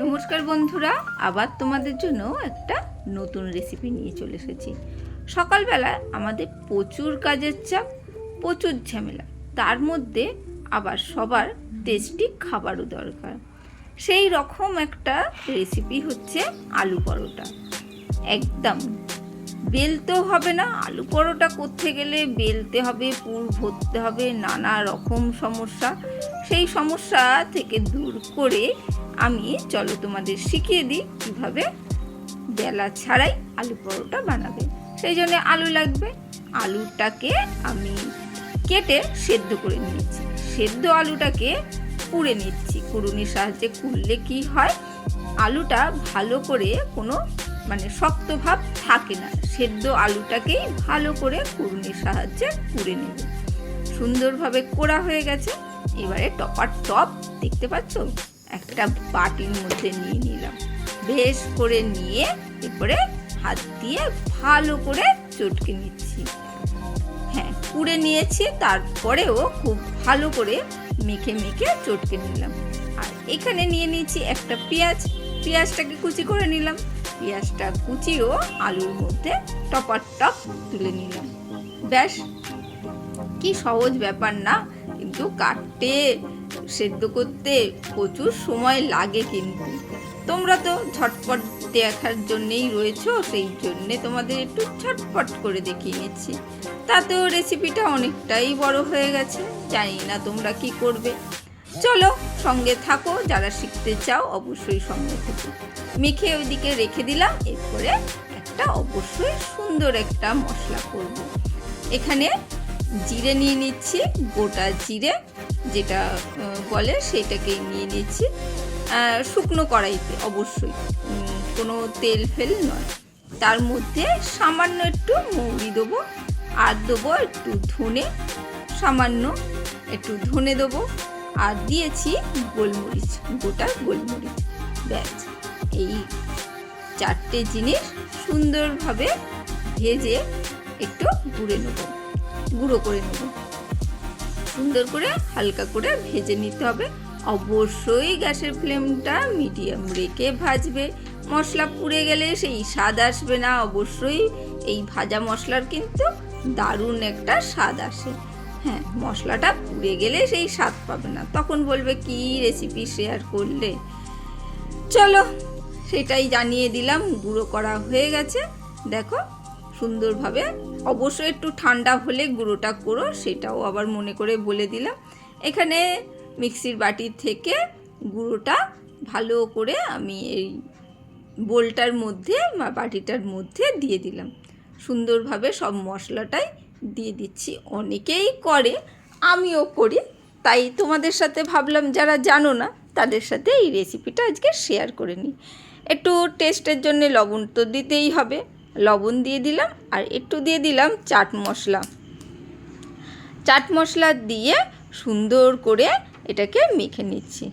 নমস্কার বন্ধুরা, আবার তোমাদের জন্য একটা নতুন রেসিপি নিয়ে চলে এসেছি। সকালবেলা আমাদের প্রচুর কাজের চাপ, প্রচুর ঝামেলা, তার মধ্যে আবার সবার টেস্টি খাবারও দরকার। সেই রকম একটা রেসিপি হচ্ছে আলু পরোটা। একদম বেলতেও হবে না, আলু পরোটা করতে গেলে বেলতে হবে, পুর ভরতে হবে, নানা রকম সমস্যা। সেই সমস্যা থেকে দূর করে আমি চলো তোমাদের শিখিয়ে দিই কীভাবে বেলা ছাড়াই আলু পরোটা বানাবে। সেই জন্য আলু লাগবে। আলুটাকে আমি কেটে সেদ্ধ করে নিয়েছি। সেদ্ধ আলুটাকে কুড়ে নিচ্ছি। কুড়ুনির সাহায্যে কুড়লে কি হয়, আলুটা ভালো করে কোনো শক্ত ভাব থাকে না। সেদ্ধ আলুটাকেই ভালো করে কুড়ুনির সাহায্যে কুড়ে নেব। সুন্দরভাবে কোড়া হয়ে গেছে। এবারে টপার টপ দেখতে পাচ্ছ, একটা বাটির মধ্যে নিয়ে নিলাম। বেশ করে নিয়ে এরপরে হাত দিয়ে ভালো করে চটকে নিচ্ছি। হ্যাঁ, কুড়ে নিয়েছি, তারপরেও খুব ভালো করে মেখে মেখে চটকে নিলাম। আর এখানে নিয়ে নিয়েছি একটা পেঁয়াজটাকে কুচি করে নিলাম। পেঁয়াজটা কুচিও আলুর মধ্যে টপার টপ তুলে নিলাম। ব্যাস, কি সহজ ব্যাপার না, কিন্তু কাটতে সেদ্ধ করতে প্রচুর সময় লাগে। কিন্তু তোমরা তো ঝটপট দেখার জন্যেই রয়েছো, সেই জন্যে তোমাদের একটু ঝটপট করে দেখিয়ে নিচ্ছি। তাতেও রেসিপিটা অনেকটাই বড় হয়ে গেছে। জানি না তোমরা কি করবে। চলো সঙ্গে থাকো, যারা শিখতে চাও অবশ্যই সঙ্গে থাকো। মেখে ওইদিকে রেখে দিলাম। এরপরে অবশ্যই সুন্দর একটা মশলা করব। এখানে জিরে নিয়ে নিচ্ছি, গোটা জিরে যেটা বলে সেটাকে নিয়ে নিচ্ছি। শুকনো কড়াইতে, অবশ্যই কোনো তেল ফেল নয়। তার মধ্যে সামান্য একটু মৌরি দেবো, আর দেবো একটু ধনে, সামান্য একটু ধনে দেবো, আর দিয়েছি গোলমরিচ, গোটা গোলমরিচ। ব্যাস, এই চারটে জিনিস সুন্দরভাবে ভেজে একটু গুঁড়ো করে নেব। সুন্দর করে হালকা করে ভেজে নিতে হবে। অবশ্যই গ্যাসের ফ্লেমটা মিডিয়াম রেখে ভাজবে। মশলা পুড়ে গেলে সেই স্বাদ আসবে না। অবশ্যই এই ভাজা মশলার কিন্তু দারুণ একটা স্বাদ আসে। হ্যাঁ, মশলাটা পুড়ে গেলে সেই স্বাদ পাবে না, তখন বলবে কি রেসিপি শেয়ার করলে। চলো, সেটাই জানিয়ে দিলাম। গুঁড়ো করা হয়ে গেছে, দেখো সুন্দরভাবে। অবশ্যই একটু ঠান্ডা হলে গুঁড়োটা করো, সেটাও আবার মনে করে বলে দিলাম। এখানে মিক্সির বাটি থেকে গুঁড়োটা ভালো করে আমি এই বোলটার মধ্যে বা বাটিটার মধ্যে দিয়ে দিলাম। সুন্দরভাবে সব মশলাটাই দিয়ে দিচ্ছি। অনেকেই করে, আমিও করি, তাই তোমাদের সাথে ভাবলাম যারা জানো না তাদের সাথে এই রেসিপিটা আজকে শেয়ার করে নিই। একটু টেস্টের জন্য লবণ তো দিতেই হবে, লবণ দিয়ে দিলাম। আর একটু দিয়ে দিলাম চাট মশলা দিয়ে সুন্দর করে এটাকে মেখে নিচ্ছি।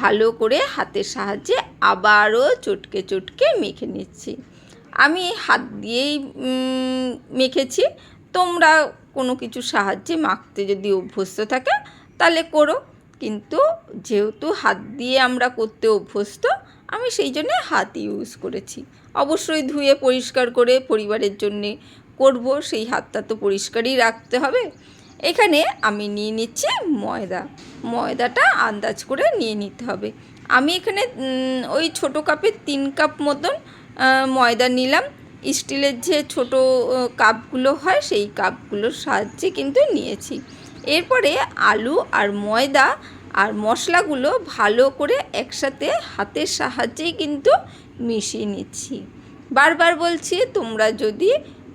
ভালো করে হাতের সাহায্যে আবারও চটকে চটকে মেখে নিচ্ছি। আমি হাত দিয়েই মেখেছি। তোমরা কোনো কিছু সাহায্যে মাখতে যদি অভ্যস্ত থাকে তাহলে করো, কিন্তু যেহেতু হাত দিয়ে আমরা করতে অভ্যস্ত, আমি সেই জন্য হাত ইউজ করেছি। অবশ্যই ধুয়ে পরিষ্কার করে পরিবারের জন্যে করব, সেই হাতটা তো পরিষ্কারই রাখতে হবে। এখানে আমি নিয়ে নিচ্ছি ময়দাটা আন্দাজ করে নিয়ে নিতে হবে। আমি এখানে ওই ছোটো কাপের 3 কাপ মতন ময়দা নিলাম। স্টিলের যে ছোট কাপগুলো হয় সেই কাপগুলোর সাহায্যে কিন্তু নিয়েছি। এরপরে আলু আর ময়দা আর মশলাগুলো ভালো করে একসাথে হাতের সাহায্যেই কিন্তু মিশিয়ে নিচ্ছি। বারবার বলছি, তোমরা যদি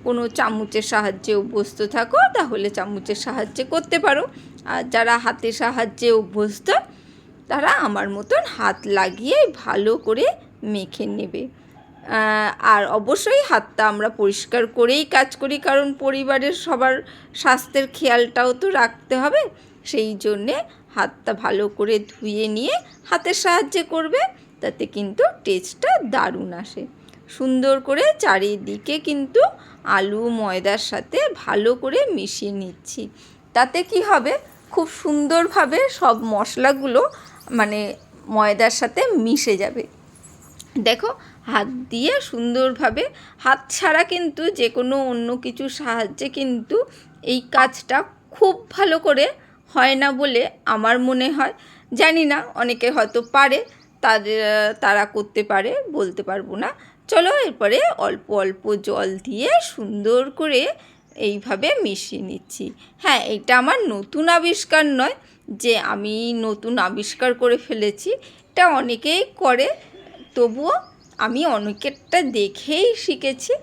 কোনো চামচের সাহায্যে অভ্যস্ত থাকো তাহলে চামচের সাহায্যে করতে পারো, আর যারা হাতের সাহায্যে অভ্যস্ত তারা আমার মতন হাত লাগিয়ে ভালো করে মেখে নেবে। আর অবশ্যই হাতটা আমরা পরিষ্কার করেই কাজ করি, কারণ পরিবারের সবার স্বাস্থ্যের খেয়ালটাও তো রাখতে হবে। সেই জন্যে হাতটা ভালো করে ধুয়ে নিয়ে হাতের সাহায্যে করবে, তাতে কিন্তু টেস্টটা দারুণ আসে। সুন্দর করে চারিদিকে কিন্তু আলু ময়দার সাথে ভালো করে মিশিয়ে নিচ্ছি। তাতে কি হবে, খুব সুন্দরভাবে সব মশলাগুলো ময়দার সাথে মিশে যাবে। দেখো হাত দিয়ে সুন্দরভাবে, হাত ছাড়া কিন্তু যে কোনো অন্য কিছুর সাহায্যে কিন্তু এই কাজটা খুব ভালো করে হয় না বলে আমার মনে হয়। জানি না, অনেকে হয়তো পারে, তারা করতে পারে, বলতে পারবো না। চলো এরপরে অল্প অল্প জল দিয়ে সুন্দর করে এইভাবে মিশিয়ে নিচ্ছি। হ্যাঁ, এটা আমার নতুন আবিষ্কার নয় যে আমি নতুন আবিষ্কার করে ফেলেছি, এটা অনেকেই করে, তবুও আমি অনেকেরটা দেখেই শিখেছি।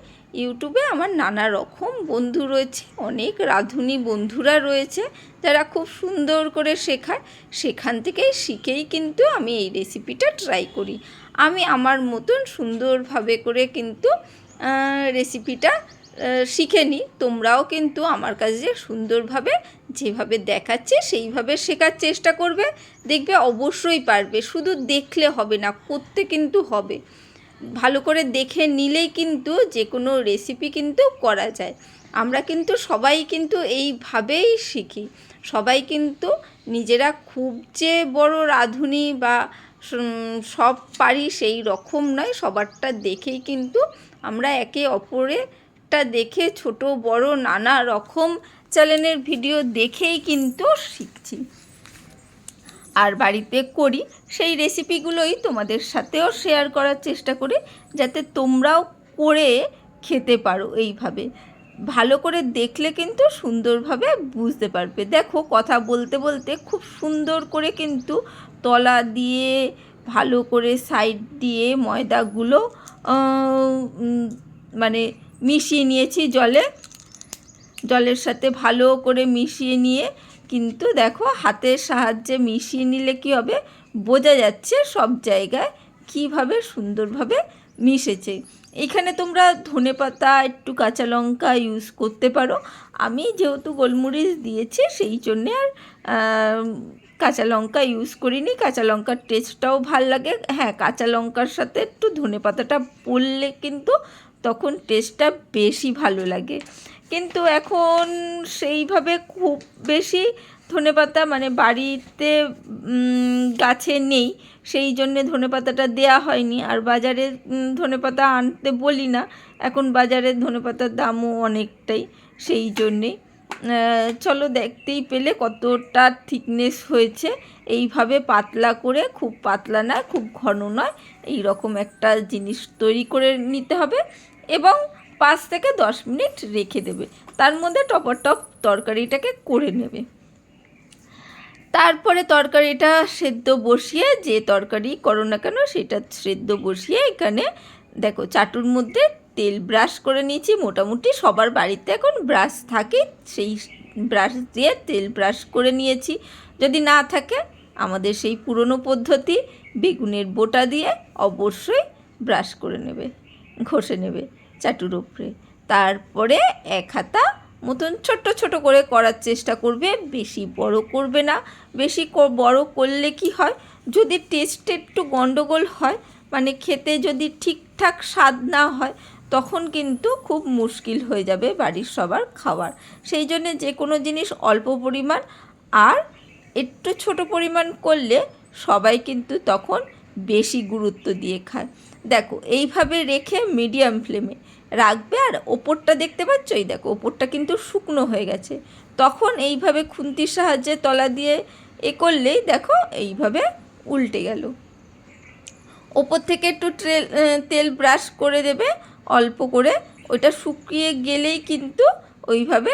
ইউটিউবে আমার নানা রকম বন্ধু রয়েছে, অনেক রাঁধুনি বন্ধুরা রয়েছে যারা খুব সুন্দর করে শেখায়, সেখান থেকেই শিখেই কিন্তু আমি এই রেসিপিটা ট্রাই করি। আমি আমার মতন সুন্দরভাবে করে কিন্তু রেসিপিটা শিখে নিই। তোমরাও কিন্তু আমার কাছে সুন্দরভাবে যেভাবে দেখাচ্ছি সেইভাবে শেখার চেষ্টা করবে, দেখবে অবশ্যই পারবে। শুধু দেখলে হবে না, করতে কিন্তু হবে। ভালো করে দেখে নিলেই কিন্তু যে কোনো রেসিপি কিন্তু করা যায়। আমরা কিন্তু সবাই কিন্তু এইভাবেই শিখি। সবাই কিন্তু নিজেরা খুব যে বড় রাঁধুনি বা সব পারি সেই রকম নয়, সবারটা দেখেই কিন্তু আমরা একে অপরেরটা দেখে ছোট বড় নানা রকম চ্যানেলের ভিডিও দেখেই কিন্তু শিখছি আর বাড়িতে করি। সেই রেসিপিগুলোই তোমাদের সাথেও শেয়ার করার চেষ্টা করি, যাতে তোমরাও করে খেতে পারো। এইভাবে ভালো করে দেখলে কিন্তু সুন্দরভাবে বুঝতে পারবে। দেখো কথা বলতে বলতে খুব সুন্দর করে কিন্তু তলা দিয়ে ভালো করে সাইড দিয়ে ময়দাগুলো মানে মিশিয়ে নিয়েছি জলের সাথে ভালো করে মিশিয়ে নিয়ে কিন্তু দেখো হাতের সাহায্যে মিশিয়ে নিলে কী হবে, বোঝা যাচ্ছে সব জায়গায় কীভাবে সুন্দরভাবে মিশেছে। এখানে তোমরা ধনেপাতা একটু কাঁচা লঙ্কা ইউজ করতে পারো। আমি যেহেতু গোলমরিচ দিয়েছি সেই জন্যে আর কাঁচা লঙ্কা ইউজ করিনি। কাঁচা লঙ্কার টেস্টটাও ভাল লাগে। হ্যাঁ, কাঁচা লঙ্কার সাথে একটু ধনেপাতাটা পড়লে কিন্তু তখন টেস্টটা বেশি ভালো লাগে। কিন্তু এখন সেইভাবে খুব বেশি ধনেপাতা মানে বাড়িতে গাছে নেই, সেই জন্যে ধনেপাতাটা দেয়া হয়নি। আর বাজারে ধনেপাতা আনতে বলি না, এখন বাজারের ধনেপাতার দামও অনেকটাই, সেই জন্যেই। চলো দেখতেই পেলে কতটা থিকনেস হয়েছে। এইভাবে পাতলা করে, খুব পাতলা না খুব ঘন নয়, এই রকম একটা জিনিস তৈরি করে নিতে হবে এবং 5 থেকে 10 মিনিট রেখে দেবে। তার মধ্যে টপাটপ তরকারিটাকে করে নেবে। তারপরে তরকারিটা সেদ্ধ বসিয়ে, যে তরকারি করো না কেন সেটা সেদ্ধ বসিয়ে এখানে দেখো চাটুর মধ্যে তেল ব্রাশ করে নিয়েছি। মোটামুটি সবার বাড়িতে এখন ব্রাশ থাকে, সেই ব্রাশ দিয়ে তেল ব্রাশ করে নিয়েছি। যদি না থাকে আমাদের সেই পুরনো পদ্ধতি বেগুনের বোটা দিয়ে অবশ্যই ব্রাশ করে নেবে, ঘষে নেবে চাটুর উপরে। তারপরে 1 হাতা মতন ছোট ছোট করে করার চেষ্টা করবে, বেশি বড় করবে না। বেশি বড় করলে কি হয়, যদি টেস্টে একটু গন্ডগোল হয়, মানে খেতে যদি ঠিকঠাক স্বাদ না হয়, তখন কিন্তু খুব মুশকিল হয়ে যাবে বাড়ির সবার খাওয়ার। সেই জন্যে যে কোনো জিনিস অল্প পরিমাণ আর একটু ছোট পরিমাণ করলে সবাই কিন্তু তখন বেশি গুরুত্ব দিয়ে খায়। দেখো এইভাবে রেখে মিডিয়াম ফ্লেমে রাখবে। আর ওপরটা দেখতে পাচ্ছ, এই দেখো ওপরটা কিন্তু শুকনো হয়ে গেছে। তখন এইভাবে খুন্তির সাহায্যে তলা দিয়ে করলেই দেখো এইভাবে উল্টে গেল। ওপর থেকে একটু তেল ব্রাশ করে দেবে অল্প করে, ওইটা শুকিয়ে গেলেই কিন্তু ওইভাবে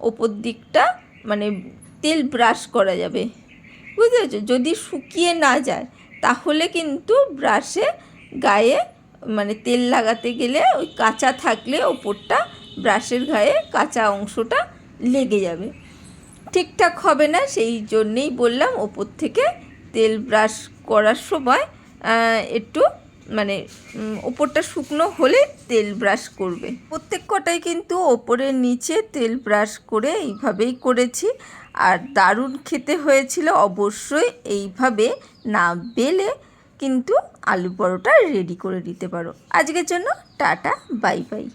ওপর দিকটা মানে তেল ব্রাশ করা যাবে, বুঝতে পেরেছো? যদি শুকিয়ে না যায় তাহলে কিন্তু ব্রাশে গায়ে মানে তেল লাগাতে গেলে ওই কাঁচা থাকলে ওপরটা ব্রাশের গায়ে কাঁচা অংশটা লেগে যাবে, ঠিকঠাক হবে না। সেই জন্যেই বললাম ওপর থেকে তেল ব্রাশ করার সময় একটু মানে ওপরটা শুকনো হলে তেল ব্রাশ করবে। প্রত্যেক কটাই কিন্তু ওপরের নিচে তেল ব্রাশ করে এইভাবেই করেছি। আর দারুণ খেতে হয়েছিল। অবশ্যই এইভাবে না বেলে কিন্তু আলু পরোটা রেডি করে দিতে পারো। আজকের জন্য টাটা, বাই বাই।